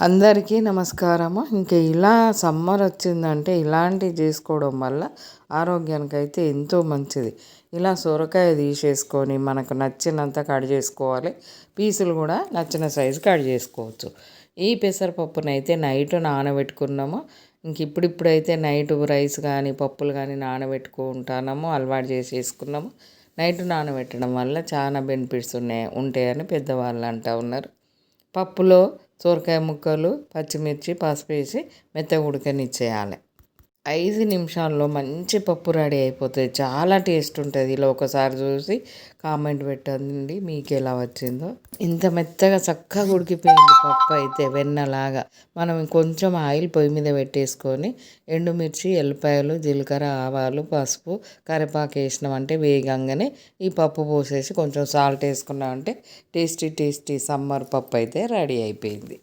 అందరికీ నమస్కారము. ఇంకా ఇలా సమ్మర్ వచ్చిందంటే ఇలాంటివి చేసుకోవడం వల్ల ఆరోగ్యానికి అయితే ఎంతో మంచిది. ఇలా సొరకాయ తీసేసుకొని మనకు నచ్చినంత కట్ చేసుకోవాలి. పీసులు కూడా నచ్చిన సైజు కట్ చేసుకోవచ్చు. ఈ పెసరపప్పునైతే నైట్ నానబెట్టుకున్నాము. ఇంక ఇప్పుడిప్పుడైతే నైట్ రైస్ కానీ పప్పులు కానీ నానబెట్టుకుంటున్నాము, అలవాటు చేసేసుకున్నాము. నైట్ నానబెట్టడం వల్ల చాలా బెనిఫిట్స్ ఉంటాయని పెద్దవాళ్ళు అంటూ ఉన్నారు. పప్పులో సొరకాయ ముక్కలు, పచ్చిమిర్చి, పసుపు వేసి మెత్తగా ఉడకనిచ్చేయాలి. 5 నిమిషాల్లో మంచి పప్పు రెడీ అయిపోతుంది. చాలా టేస్ట్ ఉంటుంది. ఇలా ఒకసారి చూసి కామెంట్ పెట్టండి మీకు ఎలా వచ్చిందో. ఇంత మెత్తగా చక్కగా ఉడికిపోయింది పప్పు అయితే వెన్నలాగా. మనం కొంచెం ఆయిల్ పొయ్యి మీద పెట్టేసుకొని ఎండుమిర్చి, ఎల్లిపాయలు, జీలకర్ర, ఆవాలు, పసుపు, కరివేపాకు వేసినామంటే వేగంగానే ఈ పప్పు పోసేసి కొంచెం సాల్ట్ వేసుకున్నామంటే టేస్టీ సమ్మర్ పప్పు అయితే రెడీ అయిపోయింది.